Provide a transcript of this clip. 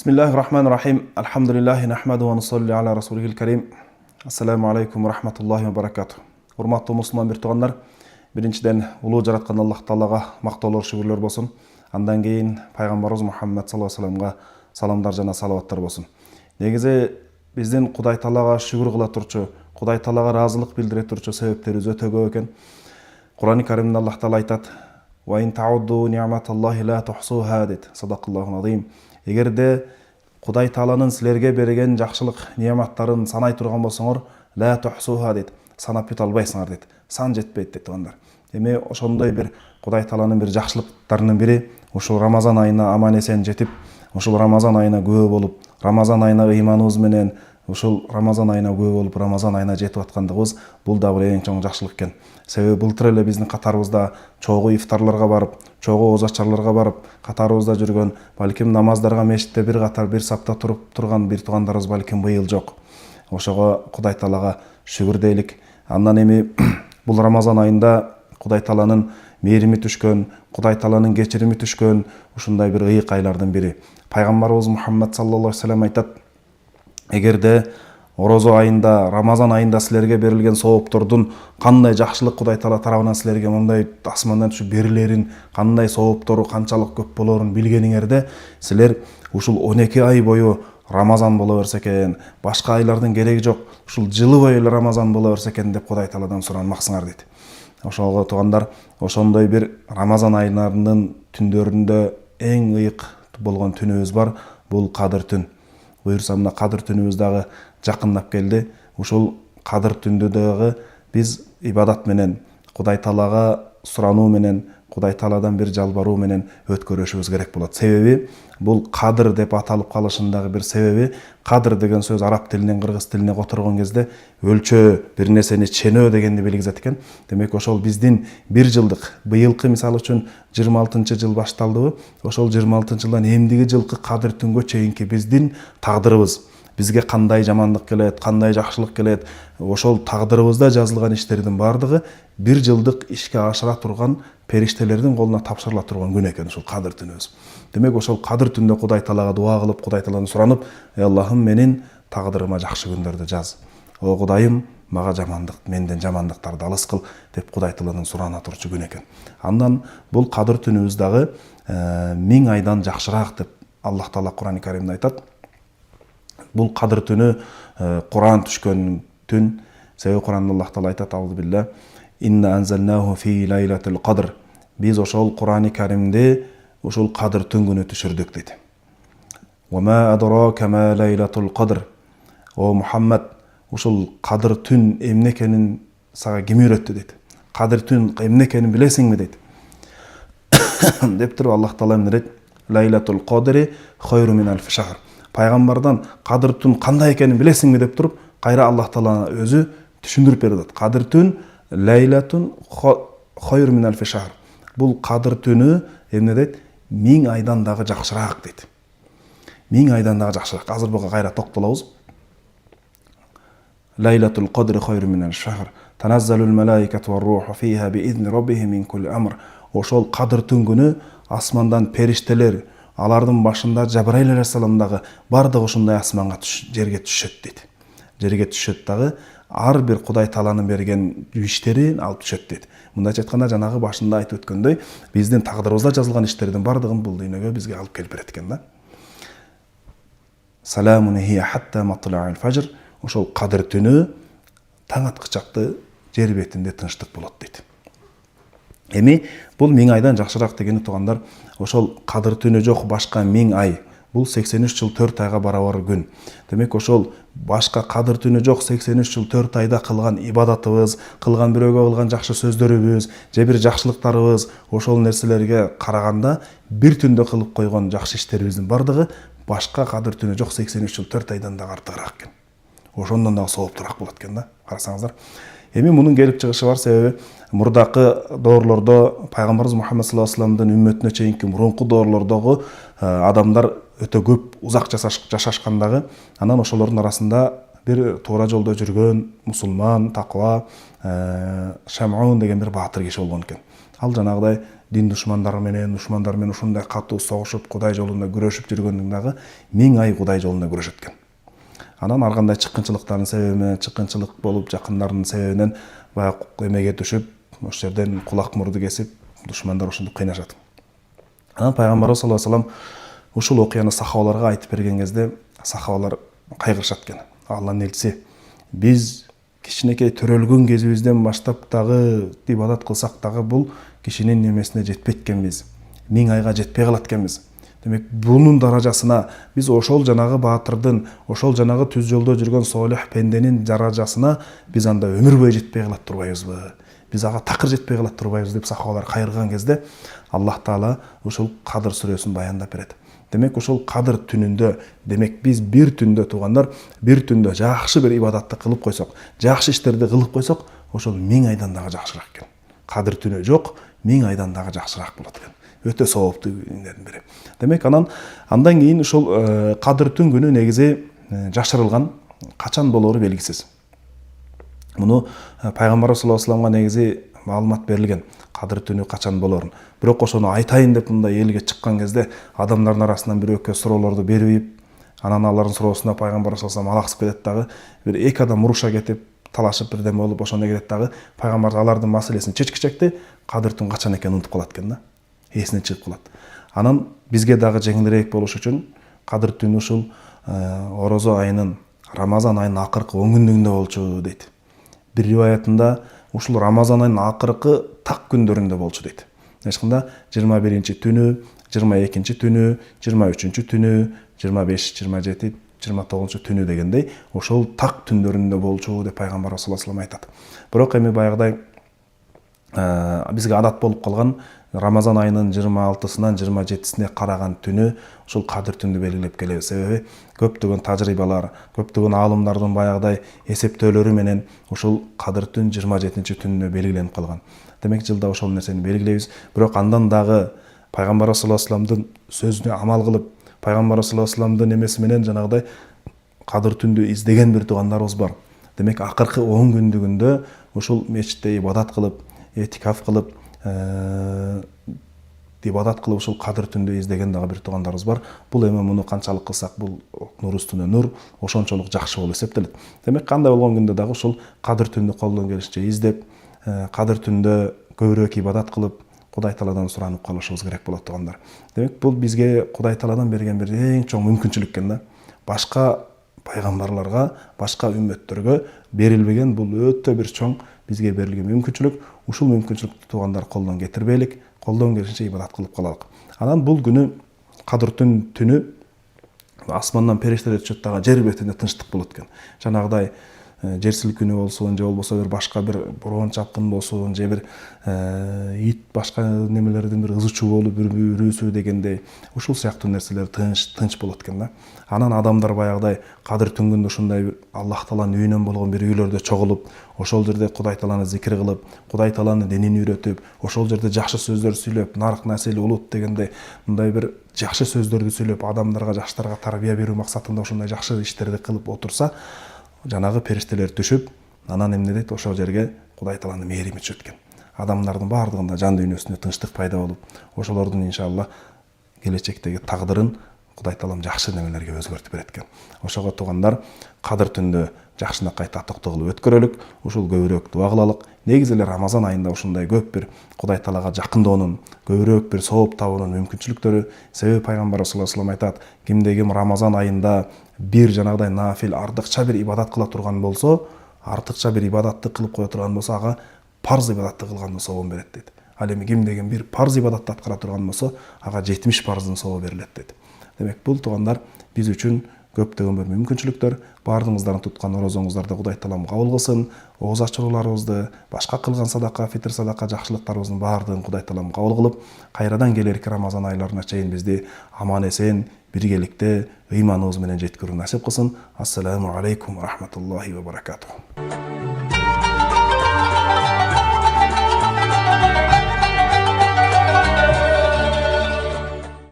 Bismillahirrahmanirrahim. Alhamdulillahi nahmadu wa nusalli ala rasulihil karim. Assalamu alaikum wa rahmatullahi wa barakatuh. Урматтуу мусулман бир туугандар, биринчиден улуу жараткан Аллах Таалага мактоолор шүгүрлөр болсун. Андан кийин пайгамбарыбыз Мухаммад саллаллаху алейхи вассаламга саламдар жана салаваттар болсун. Негизи биздин Кудай Таалага шүгүр кыла турчу, Кудай Таалага ыраазылык билдире турчу себептерибиз өтө көп экен. Кур'ан-ы Каримде Аллах Таала айтат: "Ва ин таудду ни'маталлахи ла тухсуха" дейт. Садакаллаху азим. Эгерде Кудай Тааланын силерге берген жакшылык нематтарын санай турган болсоңор, ла тухсуха дейт. Санап бете албайсыңар дейт. Сан жетпейт дейт туугандар. Эми ошондой бир Кудай Тааланын бир жакшылыктарынын бири ушул Рамазан айына аман эсен жетип, ушул Рамазан айына күбө болуп, Рамазан айына ыйманыбыз менен ушул Рамазан айына күбө болуп, Рамазан айына жетип аткандыгыбыз бул да бир эң чоң жакшылык экен. Себеби былтыр эле биздин катарыбызда чогуу ифтарларга барып, чогуу озачарларга барып, катарыбызда жүргөн, балким намаздарга мешитте бир катар бир сапта туруп турган бир туугандарыбыз балким быйыл жок. Ошого Кудай Таалага шүгүр дейлик. Андан эми бул Рамазан айында Кудай Тааланын мээрими түшкөн, Кудай Тааланын кечирими түшкөн ушундай бир ыйык айлардын бири. Пайгамбарыбыз Мухаммад саллаллаху алейхи вассалам айтат: "Эгерде Орозо айында, Рамазан айында силерге берилген сооптордун кандай жакшылык Кудай Таала тарабынан силерге мындай асмандан түшүп берилерин, кандай сооптору канчалык көп болорун билгениңерде, силер ушул 12 ай бою Рамазан боло берсе экен, башка айлардын кереги жок, ушул жылы бою эле Рамазан боло берсе экен" деп Кудай Тааладан суранмаксыңар дейт. Ошого туугандар, ошондой бир Рамазан айларынын түндөрүндө эң ыйык болгон түнүбүз бар, бул Кадыр түн. Буюрса мына Кадыр түнүбүз дагы жакындап келди. Ушул Кадыр түндө дагы биз ибадат менен, Кудай Таалага сурануу менен, Кудай Тааладан бир жалбаруу менен өткөрүшүбүз керек болот. Себеби бул Кадыр деп аталып калышындагы бир себеби, Кадыр деген сөз араб тилинен кыргыз тилине которгон кезде өлчөө, бир нерсени ченөө дегенди билгизет экен. Демек ошол биздин бир жылдык, быйылкы мисалы үчүн 26-жыл башталдыбы, ошол 26-жылдан эмдиги жылкы Кадыр түнгө чейинки биздин тагдырыбыз, бизге кандай жамандык келет, кандай жакшылык келет, ошол тагдырыбызда жазылган иштердин бардыгы бир жылдык ишке ашыра турган периштелердин колуна тапшырыла турган күн экен ушул Кадыр түнүбүз. Демек ошол Кадыр түндө Кудай Таалага дуа кылып, Кудай Тааладан суранып: "Ey Аллахым, менин тагдырыма жакшы күндөрдү жаз. О Кудайым, мага жамандык, менден жамандыктарды алыс кыл" деп Кудай Тааладан сурана турчу күн экен. Андан бул Кадыр түнүбүз дагы 1000 айдан жакшыраак деп Аллах Таала Кур'ан-ы Каримде айтат. Бул Кадыр түнү Кур'ан түшкөн түн. Себеби Кур'анда Аллах Таала айтат: "Аузу билlah, инна анзалнаху фи лайлатил кадр." Биз ошол Кур'ан-ы Каримде ушул Кадыр түнгүнү түшүрдүк дейт. "Ва ма адрака ма лайлатул кадр." О Мухаммад, ушул Кадыр түн эмне экенин сага ким үйрөттү дейт. Кадыр түн эмне экенин билесиңби дейт. Деп туруп Аллах Таала эмне дейт? "Лайлатул кадри хайру мин алф шахр." Пайгамбардан Кадыр түн кандай экенин билесиңби деп туруп, кайра Аллах Таала өзү түшүндүрүп берип атат. Кадыр түн лайлатун хайру мин алф шахр. Бул Кадыр түнү эмне дейт? 1000 айдан дагы жакшыраак дейт. 1000 айдан дагы жакшыраак. Азыр буга кайра токтолобуз. Лайлатул кадри хайру мин алф шахр. Таназзалул малаикату вар руху фиха би изни раббихим мин кулли амр. Ошол Кадыр түнгүнү асмандан периштелер, алардын башында Жабраил алейхиссалам дагы бардыгы ушундай асманга жерге түшөт дейт. Жерге түшөт дагы ар бир Кудай Тааланын берген иштерин алып түшөт дейт. Мындайча айтканда, жанагы башында айтып өткөндөй, биздин тагдырыбызда жазылган иштердин бардыгын бул дүйнөгө бизге алып келип берет экен да. Саламун хия хатта матла'ил фажр. Ошол Кадыр түнү таң аткычакты жер бетинде тынчтык болот дейт. Эми бул 1000 айдан жакшыраак дегени туугандар, ошол Кадыр түнү жок башка 1000 ай. Бул 83 жыл 4 айга барабар күн. Демек ошол башка Кадыр түнү жок 83 жыл 4 айда кылган ибадатыбыз, кылган бирөөгө кылган жакшы сөздөрүбүз, же бир жакшылыктарыбыз, ошол нерселерге караганда бир түндө кылып койгон жакшы иштерибиздин бардыгы башка Кадыр түнү жок 83 жыл 4 айдан да артыгыраак экен. Ошондон дагы сооптураак болот экен да, карасаңыздар. Эми мунун келип чыгышы бар, себеби мурдакы доорлордо пайгамбарыбыз Мухаммад саллаллаху алейхи вассаламдын үммөтүнө чейинки мурунку доорлордогу адамдар өтө көп узак жашашкандагы, анан ошолордун арасында бир туура жолдо жүргөн мусулман, таква, Шам'ун деген бир баатыр киши болгон экен. Ал жанагыдай дин душмандар менен ушундай катуу согушуп, Кудай жолунда күрөшүп жүргөндүн дагы 1000 ай Кудай жолунда күрөшөт экен. Анан ар кандай чыккынчылыктардын себебинен, чыккынчылык болуп жакындарынын себебинен баягы эмеге түшүп, ошол жерден кулак мурду кесип, душмандар ошентип кыйнашат. Анан пайгамбарыбыз саллаллаху алейхи вассалам ушул окуяны сахабаларга айтып берген кезде, сахабалар кайгырышат экен. Алланын элчиси, биз кичинекей төрөлгөн кезибизден баштап дагы ибадат кылсак дагы бул кишинин немесине жетпейт экенбиз. 1000 айга жетпей калат экенбиз. Демек, бунун даражасына биз ошол жанагы баатырдын, ошол жанагы түз жолдо жүргөн солих пенденин даражасына биз анда өмүр бою жетпей калат турбайбызбы? Биз ага такыр жетпей калат турбайбыз деп сахабалар кайрылган кезде Аллах Таала ушул Кадыр сүрөсүн баяндап берет. Демек, ушул Кадыр түнүндө, демек биз бир түндө туугандар, бир түндө жакшы бир ибадатты кылып койсок, жакшы иштерди кылып койсок, ошол 1000 айдан дагы жакшыраак экен. Кадыр түнү жок, 1000 айдан дагы жакшыраак болот экен. Өтө сооптуу күндөрдүн бири. Демек, андан кийин ушул Кадыр түн күнү негизи жашырылган, качан болору белгисиз. Муну пайгамбар саллаллаху алейхи вассаламга негизи маалымат берилген, Кадыр түнү качан болорун. Бирок ошону айтайын деп мындай элге чыккан кезде адамдардын арасынан бир өкө суроолорду берип, анан алардын суроосуна пайгамбар саллаллаху алейхи вассалам алаксып кетет дагы, бир эки адам уруша кетип, талашып бирдеме болуп ошондо кетет дагы, пайгамбар алардын маселесин чечкичекти, Кадыр түн качан экенин унутуп калат экен да. Эсинен чыгып калат. Анан бизге дагы жеңилирээк болуш үчүн Кадыр түнү ушул Орозо айынын, Рамазан айынын акыркы 10 күндүгүндө болчу дейт. Бир риваятында ушул Рамазан айынын акыркы так күндөрүндө болчу дейт. Эшкында 21-чи түнү, 22-чи түнү, 23-чү түнү, 25, 27, 29-чу түнү дегендей ошол так түндөрүндө болчу деп пайгамбар саллаллаху алейхи вассалам айтат. Бирок эми баягыдай бизге адат болуп калган Рамазан айынын 26-сынан 27-сине караган түнү ушул Кадыр түндү белгилеп келебиз. Себеби көптөгөн тажрыйбалар, көптөгөн аалымдардын баягыдай эсептөөлөрү менен ушул Кадыр түн 27-чи түнүнө белгиленип калган. Демек, жылда ошол нерсени белгилейбиз. Бирок андан дагы пайгамбар саллаллаху алейхи вассаламдын сөзүнө амал кылып, пайгамбар саллаллаху алейхи вассаламдын эмеси менен жанагыдай Кадыр түндү издеген бир туугандарыбыз бар. Демек, акыркы 10 күндүгүндө ушул мечитте ибадат кылып, этикаф кылып, ушул Кадыр түндү издеген дагы бир туугандарыбыз бар. Бул эми муну канчалык кылсак, бул нур үстүнө нур, ошончолук жакшы болуп эсептелет. Демек, кандай болгон күндө дагы ушул Кадыр түндү колдон келишинче издеп, Кадыр түндө көбүрөөк ибадат кылып, Кудай Тааладан суранып калышыбыз керек болот туугандар. Демек, бул бизге Кудай Тааладан берген бир эң чоң мүмкүнчүлүк экен да. Башка пайгамбарларга, башка үммөттөргө берилбеген бул өтө бир чоң бизге берилген мүмкүнчүлүк. Ушул мүмкүнчүлүктү туугандар колдон кетирбейлик, колдон келишинче ибадат кылып калалык. Анан бул күнү, Кадыр түнү асмандан периштелер түшөт дагы, жер бетинде тынчтык болот экен. Жанагыдай жер силкинүү болсун, же болбосо бир башка бир бороон чапкын болсун, же бир ит башка немелердин бир ызы чуу болуп үрүүсү дегендей, ушул сыяктуу нерселер тынч болот экен да. Анан адамдар баягыдай Кадыр түнгүндө ушундай бир Аллах Тааланын үйүнөн болгон бир үйлөрдө чогулуп, ошол жерде Кудай Тааланы зикир кылып, Кудай Тааланын динин үйрөтүп, ошол жерде жакшы сөздөр сүйлөп, нарк насил улут дегендей мындай бир жакшы сөздөрдү сүйлөп, адамдарга, жаштарга тарбия берүү максатында ушундай жакшы иштерди кылып отурса, жанагы периштелер түшүп, анан эмне дейт, ошол жерге Кудай Тааланын мээрими түшөт экен. Адамдардын баардыгында жан дүйнөсүндө тынчтык пайда болуп, ошолордун иншалла келечектеги тагдырын Кудай Таалам жакшы немелерге өзгөртүп берет экен. Ошого туугандар, Кадыр түндө жакшынакай татыктуу кылып өткөрөлүк, ушул көбүрөөк дуа кылалык. Негизи эле Рамазан айында ушундай көп бир Кудай Таалага жакындоонун, көбүрөөк бир сооп табуунун мүмкүнчүлүктөрү. Себеби пайгамбар саллаллаху алейхи вассалам айтат, кимде ким Рамазан айында бир жанагыдай нафил, артыкча бир ибадат кыла турган болсо, артыкча бир ибадатты кылып кое турган болсо, ага парз ибадатты кылгандын сообун берет дейт. Ал эми кимде ким бир парз ибадатты аткара турган болсо, ага 70 парздын сообу берилет дейт. Демек, бул туугандар биз үчүн көптөгөн бир мүмкүнчүлүктөр. Баардыгыңыздардын туткан орозоңуздарды Кудай Таалам кабыл кылсын. Ооз ачууларыбызды, башка кылган садака, фитр садака жакшылыктарыбыздын баардыгын Кудай Таалам кабыл кылып, кайрадан келерки Рамазан айларына чейин бизди аман эсен, биргеликте ыйманыбыз менен жеткирүүнү насип кылсын. Ассаламу алейкум ва рахматуллахи ва баракатух.